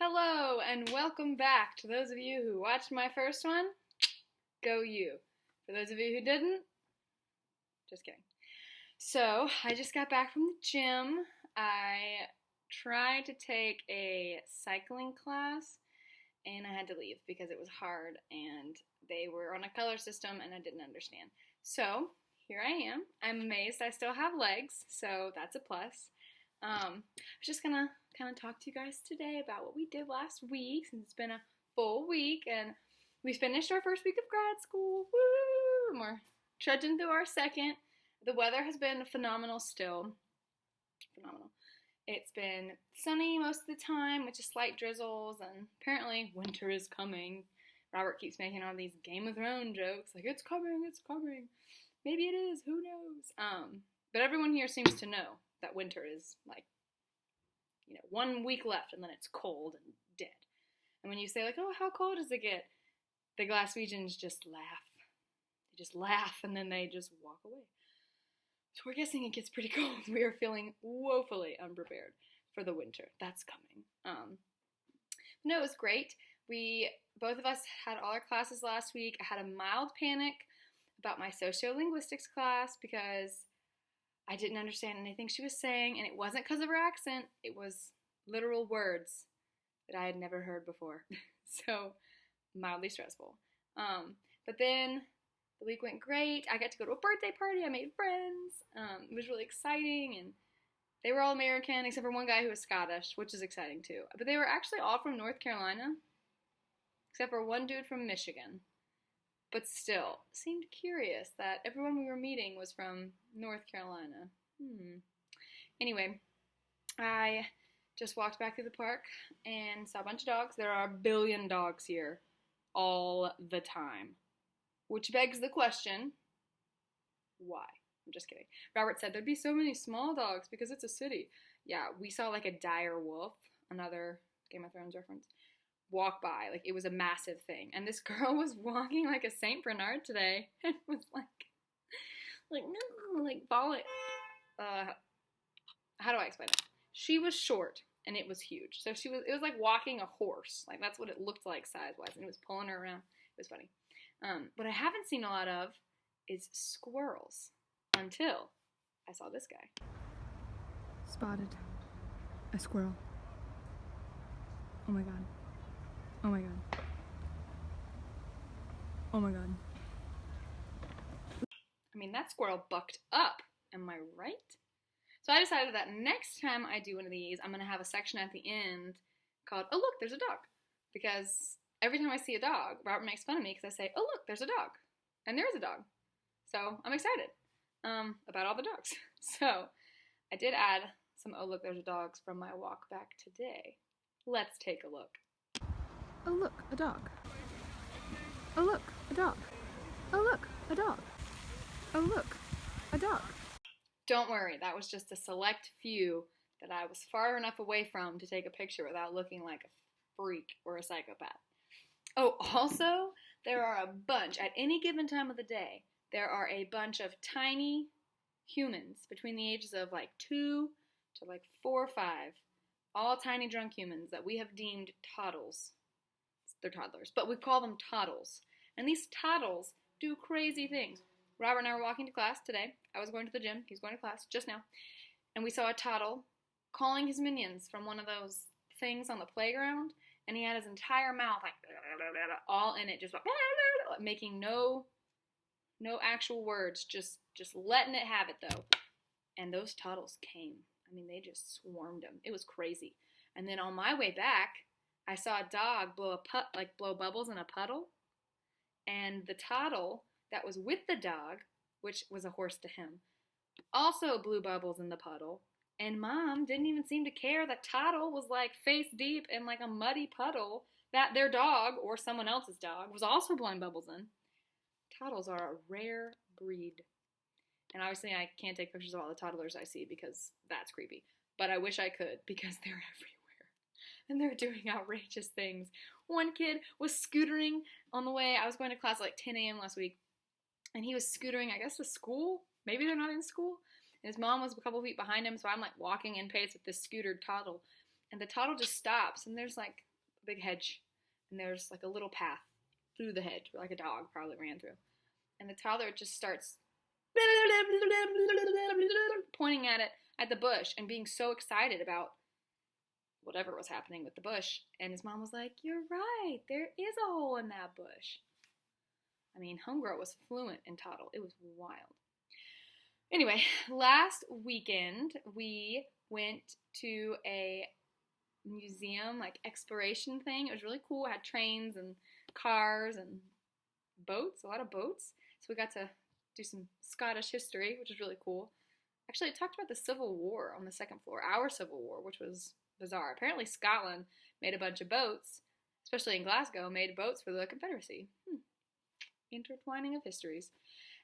Hello and welcome back. To those of you who watched my first one, go you. For those of you who didn't, just kidding. So, I just got back from the gym. I tried to take a cycling class and I had to leave because it was hard and they were on a color system and I didn't understand. So, here I am. I'm amazed I still have legs, so that's a plus. I'm just gonna kind of talk to you guys today about what we did last week, since it's been a full week and we finished our first week of grad school. Woo! And we're trudging through our second. The weather has been phenomenal still. Phenomenal. It's been sunny most of the time with just slight drizzles, and apparently winter is coming. Robert keeps making all these Game of Thrones jokes, like, it's coming, it's coming. Maybe it is, who knows? But everyone here seems to know that winter is, like, 1 week left and then it's cold and dead. And when you say, like, oh, how cold does it get? The Glaswegians just laugh. They just laugh and then they just walk away. So we're guessing it gets pretty cold. We are feeling woefully unprepared for the winter. That's coming. No, it was great. Both of us had all our classes last week. I had a mild panic about my sociolinguistics class because I didn't understand anything she was saying, and it wasn't because of her accent. It was literal words that I had never heard before. So, mildly stressful. But then the week went great. I got to go to a birthday party. I made friends. It was really exciting, and they were all American except for one guy who was Scottish, which is exciting too. But they were actually all from North Carolina, except for one dude from Michigan. But still, seemed curious that everyone we were meeting was from North Carolina. Anyway, I just walked back through the park and saw a bunch of dogs. There are a billion dogs here all the time, which begs the question, why? I'm just kidding. Robert said there'd be so many small dogs because it's a city. Yeah, we saw like a dire wolf, another Game of Thrones reference, walk by. Like, it was a massive thing. And this girl was walking like a Saint Bernard today and was like no, like falling. How do I explain it? She was short and it was huge. So it was like walking a horse. Like, that's what it looked like size-wise. And it was pulling her around. It was funny. What I haven't seen a lot of is squirrels until I saw this guy. Spotted a squirrel. Oh my god. Oh my god. Oh my god. I mean, that squirrel bucked up. Am I right? So I decided that next time I do one of these, I'm going to have a section at the end called, oh, look, there's a dog. Because every time I see a dog, Robert makes fun of me because I say, oh, look, there's a dog. And there is a dog. So I'm excited about all the dogs. So I did add some, oh, look, there's a dogs from my walk back today. Let's take a look. Oh look, a dog. Oh look, a dog. Oh look, a dog. Oh look, a dog. Don't worry, that was just a select few that I was far enough away from to take a picture without looking like a freak or a psychopath. Oh, also, there are a bunch, at any given time of the day, there are a bunch of tiny humans between the ages of like 2 to like 4 or 5, all tiny drunk humans that we have deemed toddles. They're toddlers, but we call them toddles. And these toddles do crazy things. Robert and I were walking to class today. I was going to the gym. He's going to class just now. And we saw a toddle calling his minions from one of those things on the playground. And he had his entire mouth like all in it, just like, making no actual words, just letting it have it though. And those toddles came. I mean, they just swarmed him. It was crazy. And then on my way back, I saw a dog blow bubbles in a puddle, and the toddle that was with the dog, which was a horse to him, also blew bubbles in the puddle, and Mom didn't even seem to care that toddle was like face deep in like a muddy puddle that their dog, or someone else's dog, was also blowing bubbles in. Toddles are a rare breed. And obviously I can't take pictures of all the toddlers I see because that's creepy. But I wish I could because they're everywhere. And they're doing outrageous things. One kid was scootering on the way. I was going to class at like 10 a.m. last week. And he was scootering, I guess, to school. Maybe they're not in school. And his mom was a couple feet behind him. So I'm like walking in pace with this scootered toddle. and the toddler just stops, and there's like a big hedge, and there's like a little path through the hedge, where like a dog probably ran through. And the toddler just starts pointing at it, at the bush, and being so excited about whatever was happening with the bush. And his mom was like, "You're right, there is a hole in that bush." I mean, homegirl was fluent in toddle. It was wild. Anyway, last weekend we went to a museum, like exploration thing. It was really cool. It had trains and cars and boats, a lot of boats. So we got to do some Scottish history, which was really cool. Actually, it talked about the Civil War on the second floor, our Civil War, which was bizarre. Apparently Scotland made a bunch of boats, especially in Glasgow, made boats for the Confederacy. Intertwining of histories.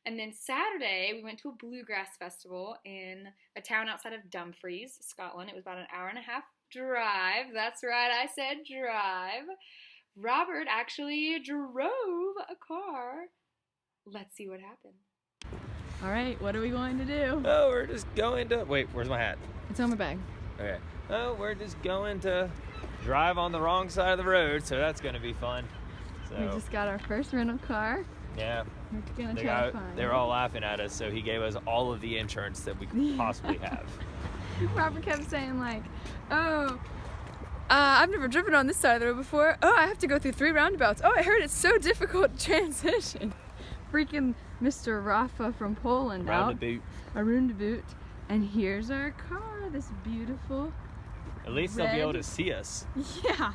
And then Saturday, we went to a bluegrass festival in a town outside of Dumfries, Scotland. It was about an hour and a half drive. That's right, I said drive. Robert actually drove a car. Let's see what happened. All right, what are we going to do? Oh, we're just going to... Wait, where's my hat? It's on my bag. Okay. Oh, we're just going to drive on the wrong side of the road, so that's going to be fun. So, We just got our first rental car. yeah. We're gonna try to find. They were all laughing at us, so he gave us all of the insurance that we could possibly have. Robert kept saying like, "Oh, I've never driven on this side of the road before. Oh, I have to go through 3 roundabouts. Oh, I heard it's so difficult to transition." Freaking Mr. Rafa from Poland out. A roundabout. And here's our car, this beautiful. At least they'll be able to see us. Yeah,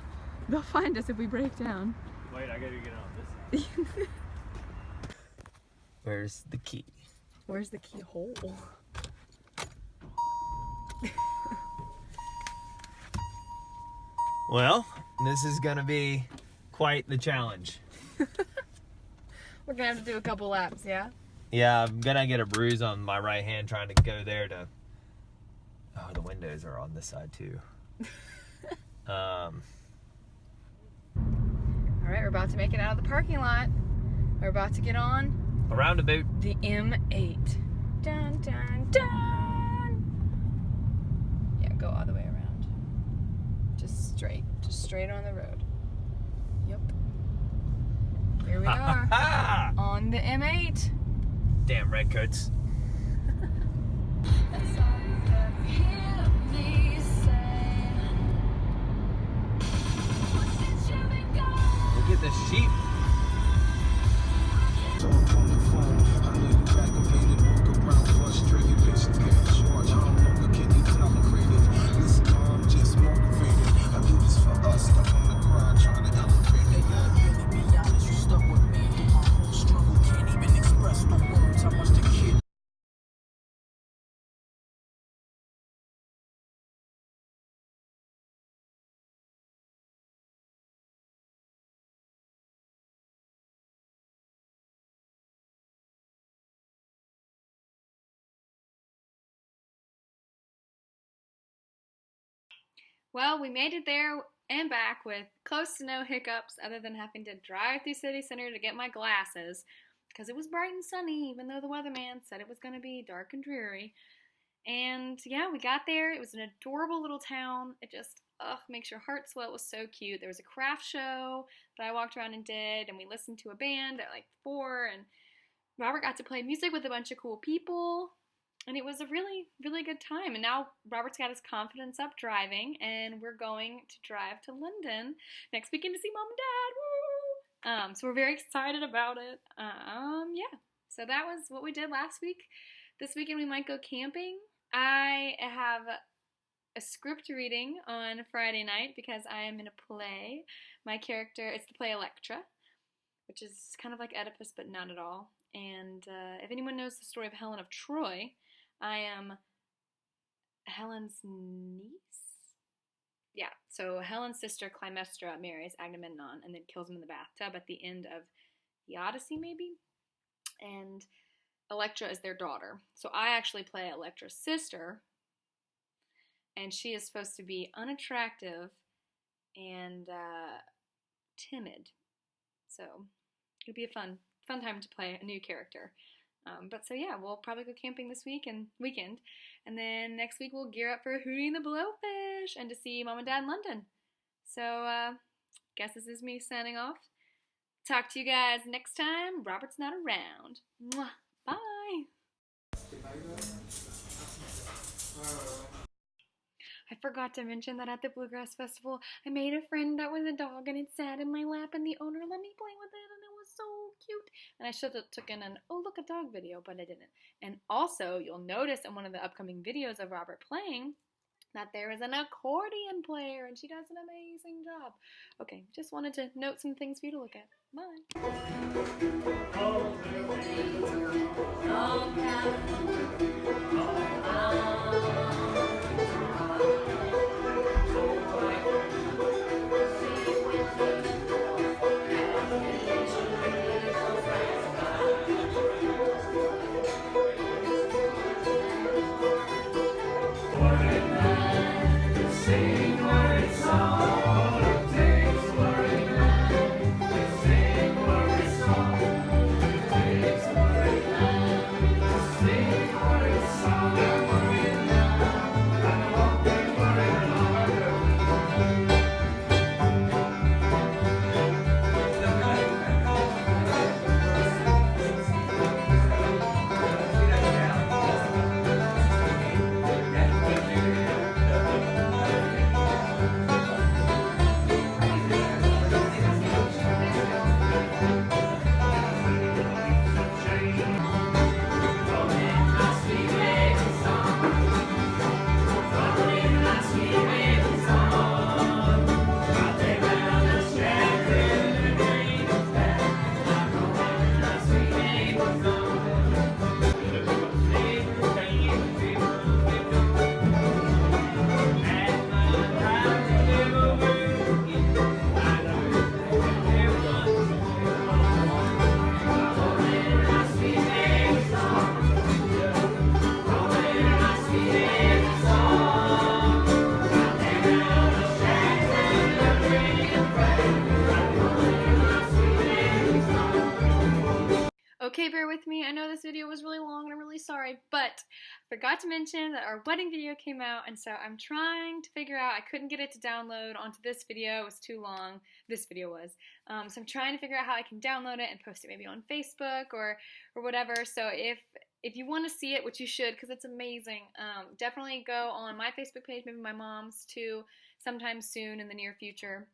they'll find us if we break down. Wait, I gotta get on this side. Where's the key? Where's the keyhole? Well, this is gonna be quite the challenge. We're gonna have to do a couple laps, yeah? Yeah, I'm gonna get a bruise on my right hand trying to go there to... Oh, the windows are on this side too. All right, we're about to make it out of the parking lot. We're about to get on A roundabout. the M8. Dun, dun, dun. Yeah, go all the way around. Just straight on the road. Yep. Here we are on the M8. Damn redcoats. Look at the sheep. Well, we made it there and back with close to no hiccups other than having to drive through city center to get my glasses because it was bright and sunny even though the weatherman said it was going to be dark and dreary. And yeah, we got there. It was an adorable little town. It just makes your heart swell. It was so cute. There was a craft show that I walked around and did, and we listened to a band at like 4, and Robert got to play music with a bunch of cool people. And it was a really, really good time. And now Robert's got his confidence up driving, and we're going to drive to London next weekend to see Mom and Dad. Woo! So we're very excited about it. Yeah. So that was what we did last week. This weekend we might go camping. I have a script reading on Friday night because I am in a play. My character, it's the play Electra, which is kind of like Oedipus, but not at all. And if anyone knows the story of Helen of Troy, I am Helen's niece? Yeah, so Helen's sister Clymestra marries Agamemnon and then kills him in the bathtub at the end of the Odyssey, maybe? And Electra is their daughter. So I actually play Electra's sister, and she is supposed to be unattractive and timid. So it'll be a fun time to play a new character. But so yeah, we'll probably go camping this weekend, and then next week we'll gear up for Hootie and the Blowfish and to see Mom and Dad in London. So guess this is me signing off. Talk to you guys next time. Robert's not around. Mwah. Bye. I forgot to mention that at the Bluegrass Festival, I made a friend that was a dog and it sat in my lap and the owner let me play with it and it was so cute. And I should have taken an oh look a dog video, but I didn't. And also, you'll notice in one of the upcoming videos of Robert playing that there is an accordion player and she does an amazing job. Okay, just wanted to note some things for you to look at. Okay, bear with me. I know this video was really long and I'm really sorry, but I forgot to mention that our wedding video came out, and so I'm trying to figure out, I couldn't get it to download onto this video. It was too long. This video was. So I'm trying to figure out how I can download it and post it maybe on Facebook or whatever. So if you want to see it, which you should because it's amazing, definitely go on my Facebook page, maybe my mom's too, sometime soon in the near future.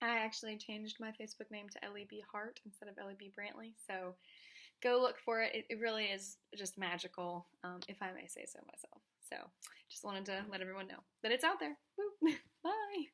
I actually changed my Facebook name to Ellie B. Hart instead of Ellie B. Brantley, so go look for it. It really is just magical, if I may say so myself. So just wanted to let everyone know that it's out there. Woo. Bye.